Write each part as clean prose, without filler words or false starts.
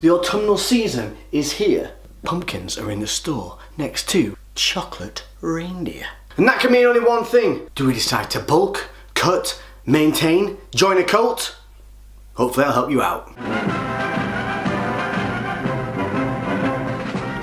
The autumnal season is here. Pumpkins are in the store next to chocolate reindeer. And that can mean only one thing. Do we decide to bulk, cut, maintain, join a cult? Hopefully I'll help you out.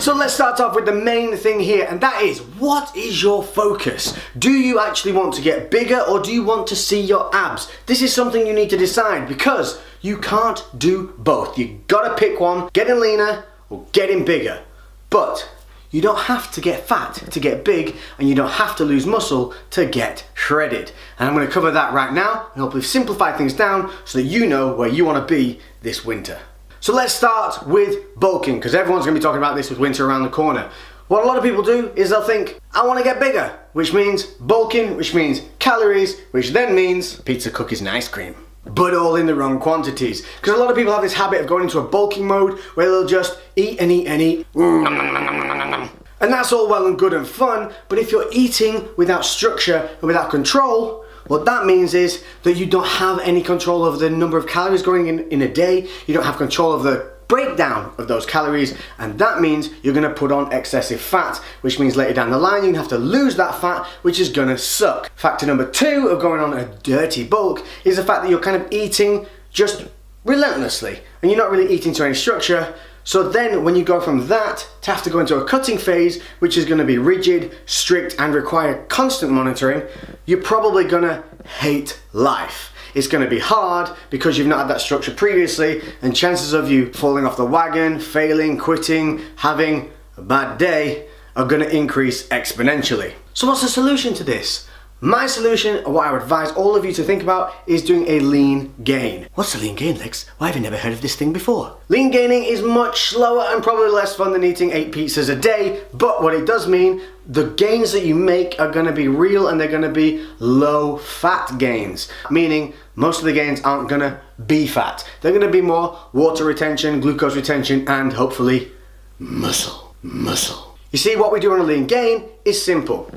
So let's start off with the main thing here, and that is, what is your focus? Do you actually want to get bigger, or do you want to see your abs? This is something you need to decide, because you can't do both. You gotta pick one, getting leaner or getting bigger. But you don't have to get fat to get big, and you don't have to lose muscle to get shredded. And I'm gonna cover that right now, and hopefully simplify things down so that you know where you wanna be this winter. So let's start with bulking, because everyone's going to be talking about this with winter around the corner. What a lot of people do is they'll think, I want to get bigger, which means bulking, which means calories, which then means pizza, cookies and ice cream. But all in the wrong quantities. Because a lot of people have this habit of going into a bulking mode where they'll just eat and eat and eat. And that's all well and good and fun, but if you're eating without structure and without control, what that means is that you don't have any control over the number of calories going in a day. You don't have control of the breakdown of those calories, and that means you're going to put on excessive fat, which means later down the line you're going to have to lose that fat, which is going to suck. Factor number 2 of going on a dirty bulk is the fact that you're kind of eating just relentlessly, and you're not really eating to any structure. So then when you go from that to have to go into a cutting phase, which is going to be rigid, strict and require constant monitoring, you're probably going to hate life. It's going to be hard because you've not had that structure previously, and chances of you falling off the wagon, failing, quitting, having a bad day are going to increase exponentially. So what's the solution to this? My solution, or what I would advise all of you to think about, is doing a lean gain. What's a lean gain, Lex? Why have you never heard of this thing before? Lean gaining is much slower and probably less fun than eating 8 pizzas a day, but what it does mean, the gains that you make are going to be real, and they're going to be low fat gains, meaning most of the gains aren't going to be fat. They're going to be more water retention, glucose retention, and hopefully muscle. You see, what we do on a lean gain is simple.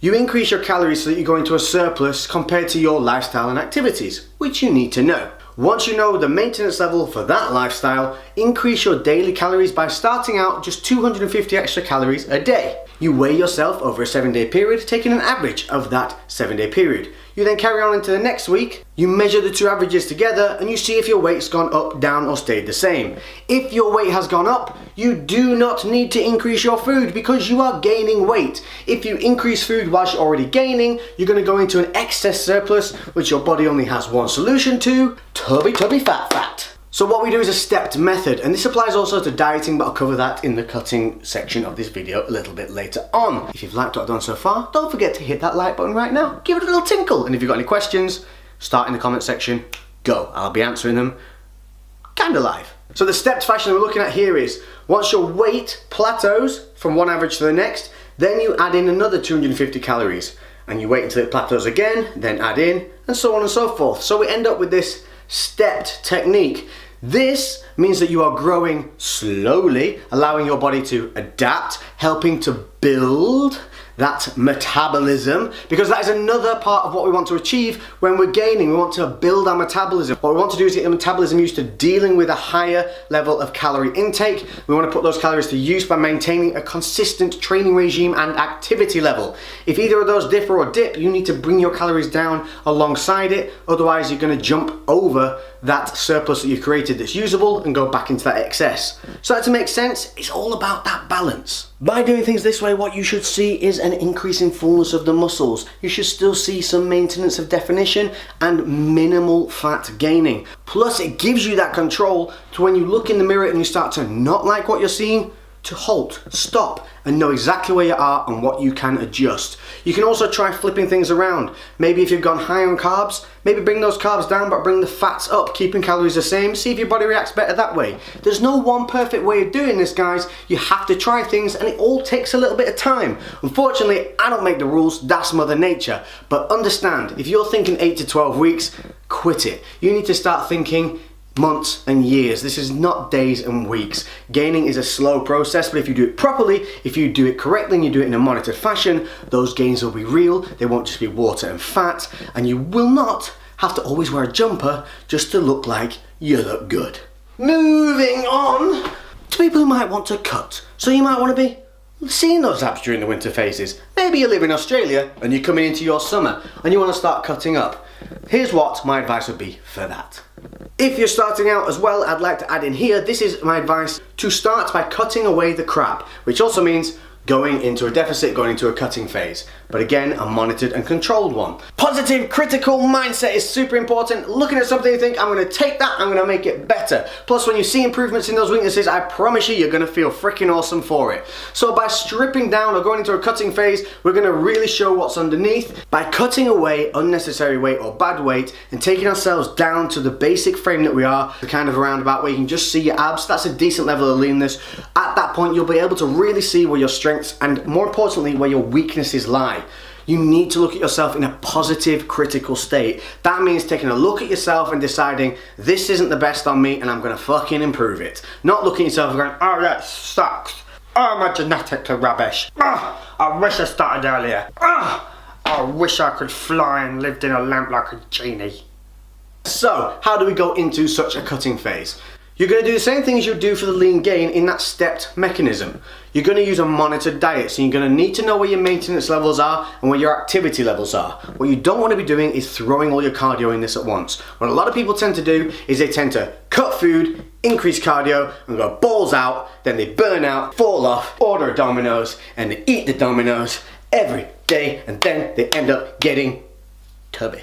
You increase your calories so that you go into a surplus compared to your lifestyle and activities, which you need to know. Once you know the maintenance level for that lifestyle, increase your daily calories by starting out just 250 extra calories a day. You weigh yourself over a 7-day period, taking an average of that 7-day period. You then carry on into the next week, you measure the two averages together, and you see if your weight's gone up, down, or stayed the same. If your weight has gone up, you do not need to increase your food because you are gaining weight. If you increase food whilst you're already gaining, you're going to go into an excess surplus, which your body only has one solution to: tubby fat. So what we do is a stepped method, and this applies also to dieting, but I'll cover that in the cutting section of this video a little bit later on. If you've liked what I've done so far, don't forget to hit that like button right now. Give it a little tinkle, and if you've got any questions, start in the comment section. Go, I'll be answering them kinda live. So the stepped fashion we're looking at here is, once your weight plateaus from one average to the next, then you add in another 250 calories, and you wait until it plateaus again, then add in, and so on and so forth. So we end up with this stepped technique. This means that you are growing slowly, allowing your body to adapt, helping to build that metabolism, because that is another part of what we want to achieve when we're gaining. We want to build our metabolism. What we want to do is get the metabolism used to dealing with a higher level of calorie intake. We want to put those calories to use by maintaining a consistent training regime and activity level. If either of those differ or dip, you need to bring your calories down alongside it, otherwise you're going to jump over that surplus that you've created that's usable and go back into that excess. So that to make sense, it's all about that balance. By doing things this way, what you should see is an increase in fullness of the muscles. You should still see some maintenance of definition and minimal fat gaining. Plus, it gives you that control to when you look in the mirror and you start to not like what you're seeing, to halt, stop, and know exactly where you are and what you can adjust. You can also try flipping things around. Maybe if you've gone high on carbs, maybe bring those carbs down but bring the fats up, keeping calories the same. See if your body reacts better that way. There's no one perfect way of doing this, guys. You have to try things, and it all takes a little bit of time. Unfortunately, I don't make the rules, that's Mother Nature. But understand, if you're thinking 8 to 12 weeks, quit it. You need to start thinking months and years. This is not days and weeks. Gaining is a slow process, but if you do it properly, if you do it correctly and you do it in a monitored fashion, those gains will be real. They won't just be water and fat, and you will not have to always wear a jumper just to look like you look good. Moving on to people who might want to cut. So you might want to be seeing those abs during the winter phases. Maybe you live in Australia and you're coming into your summer and you want to start cutting up. Here's what my advice would be for that. If you're starting out as well, I'd like to add in here, this is my advice to start by cutting away the crap, which also means going into a deficit, going into a cutting phase. But again, a monitored and controlled one. Positive critical mindset is super important. Looking at something you think, I'm gonna take that, I'm gonna make it better. Plus, when you see improvements in those weaknesses, I promise you, you're gonna feel freaking awesome for it. So by stripping down or going into a cutting phase, we're gonna really show what's underneath by cutting away unnecessary weight or bad weight and taking ourselves down to the basic frame that we are, the kind of roundabout where you can just see your abs. That's a decent level of leanness. At that point, you'll be able to really see where your strengths and more importantly, where your weaknesses lie. You need to look at yourself in a positive, critical state. That means taking a look at yourself and deciding, this isn't the best on me and I'm gonna fucking improve it. Not looking at yourself and going, oh, that sucks. Oh, my genetics are rubbish. Oh, I wish I started earlier. Oh, I wish I could fly and lived in a lamp like a genie. So, how do we go into such a cutting phase? You're going to do the same thing as you do for the lean gain in that stepped mechanism. You're going to use a monitored diet, so you're going to need to know where your maintenance levels are and where your activity levels are. What you don't want to be doing is throwing all your cardio in this at once. What a lot of people tend to do is they tend to cut food, increase cardio, and go balls out, then they burn out, fall off, order a Domino's, and they eat the Domino's every day, and then they end up getting tubby.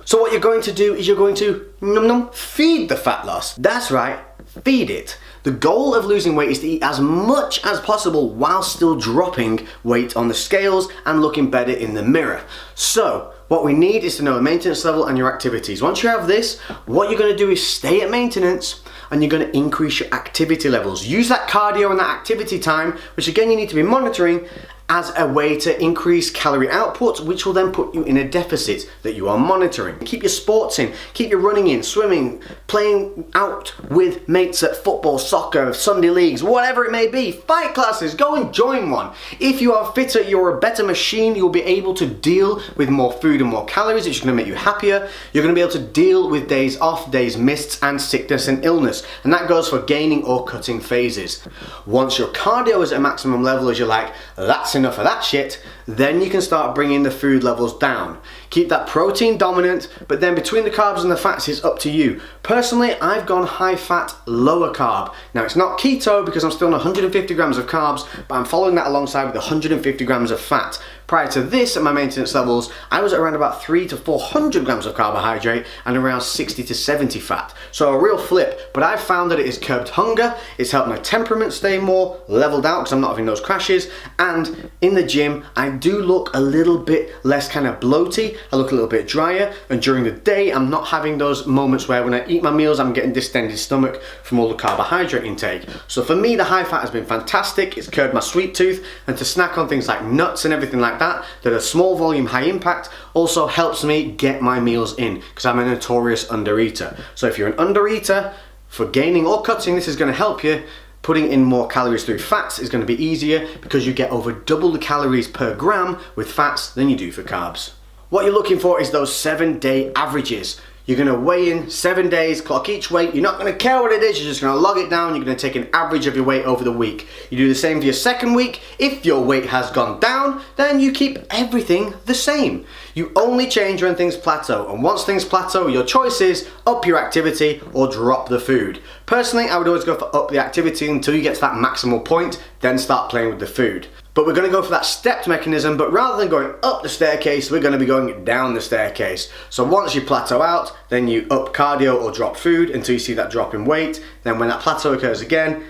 So what you're going to do is you're going to feed the fat loss. That's right, feed it. The goal of losing weight is to eat as much as possible while still dropping weight on the scales and looking better in the mirror. So what we need is to know a maintenance level and your activities. Once you have this, what you're going to do is stay at maintenance and you're going to increase your activity levels. Use that cardio and that activity time, which again you need to be monitoring, as a way to increase calorie output, which will then put you in a deficit that you are monitoring. Keep your sports in, keep your running in, swimming, playing out with mates at football, soccer, Sunday leagues, whatever it may be, fight classes, go and join one. If you are fitter, you're a better machine, you'll be able to deal with more food and more calories, which is going to make you happier. You're going to be able to deal with days off, days missed, and sickness and illness. And that goes for gaining or cutting phases. Once your cardio is at a maximum level, as you're like, that's enough of that shit, then you can start bringing the food levels down. Keep that protein dominant, but then between the carbs and the fats, it's up to you. Personally, I've gone high fat, lower carb. Now it's not keto because I'm still on 150 grams of carbs, but I'm following that alongside with 150 grams of fat. Prior to this, at my maintenance levels, I was at around about 300 to 400 grams of carbohydrate and around 60 to 70 fat. So a real flip, but I've found that it has curbed hunger, it's helped my temperament stay more leveled out because I'm not having those crashes, and in the gym, I do look a little bit less kind of bloaty, I look a little bit drier, and during the day, I'm not having those moments where when I eat my meals, I'm getting distended stomach from all the carbohydrate intake. So for me, the high fat has been fantastic, it's curbed my sweet tooth, and to snack on things like nuts and everything like that are small volume, high impact, also helps me get my meals in because I'm a notorious undereater. So if you're an undereater, for gaining or cutting, this is going to help you. Putting in more calories through fats is going to be easier because you get over double the calories per gram with fats than you do for carbs. What you're looking for is those 7-day averages. You're going to weigh in 7 days, clock each weight. You're not going to care what it is, you're just going to log it down. You're going to take an average of your weight over the week. You do the same for your second week. If your weight has gone down, then you keep everything the same. You only change when things plateau, and once things plateau, your choice is up your activity or drop the food. Personally, I would always go for up the activity until you get to that maximal point, then start playing with the food. But we're going to go for that stepped mechanism, but rather than going up the staircase, we're going to be going down the staircase. So once you plateau out, then you up cardio or drop food until you see that drop in weight. Then when that plateau occurs again,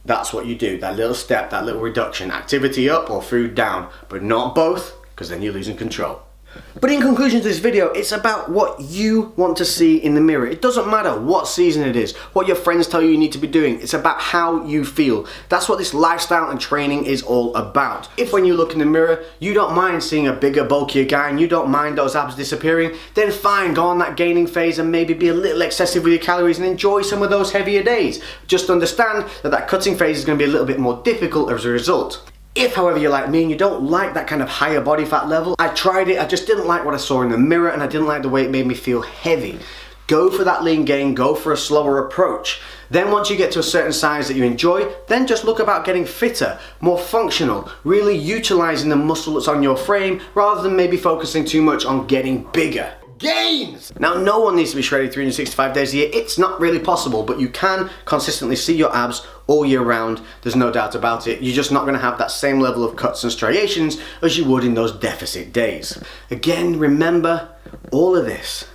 that's what you do, that little step, that little reduction, activity up or food down, but not both, because then you're losing control. But in conclusion to this video, it's about what you want to see in the mirror. It doesn't matter what season it is, what your friends tell you need to be doing. It's about how you feel. That's what this lifestyle and training is all about. If when you look in the mirror, you don't mind seeing a bigger, bulkier guy and you don't mind those abs disappearing, then fine, go on that gaining phase and maybe be a little excessive with your calories and enjoy some of those heavier days. Just understand that that cutting phase is going to be a little bit more difficult as a result. If, however, you're like me and you don't like that kind of higher body fat level, I tried it, I just didn't like what I saw in the mirror and I didn't like the way it made me feel heavy. Go for that lean gain, go for a slower approach. Then once you get to a certain size that you enjoy, then just look about getting fitter, more functional, really utilizing the muscle that's on your frame rather than maybe focusing too much on getting bigger. Gains! Now, no one needs to be shredded 365 days a year. It's not really possible, but you can consistently see your abs all year round. There's no doubt about it. You're just not going to have that same level of cuts and striations as you would in those deficit days. Again, remember all of this.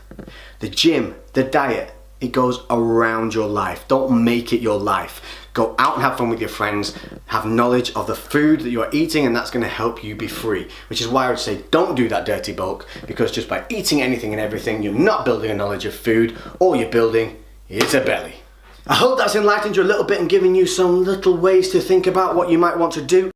The gym, the diet, it goes around your life. Don't make it your life. Go out and have fun with your friends, have knowledge of the food that you're eating, and that's going to help you be free. Which is why I would say don't do that dirty bulk, because just by eating anything and everything, you're not building a knowledge of food. All you're building is a belly. I hope that's enlightened you a little bit and given you some little ways to think about what you might want to do.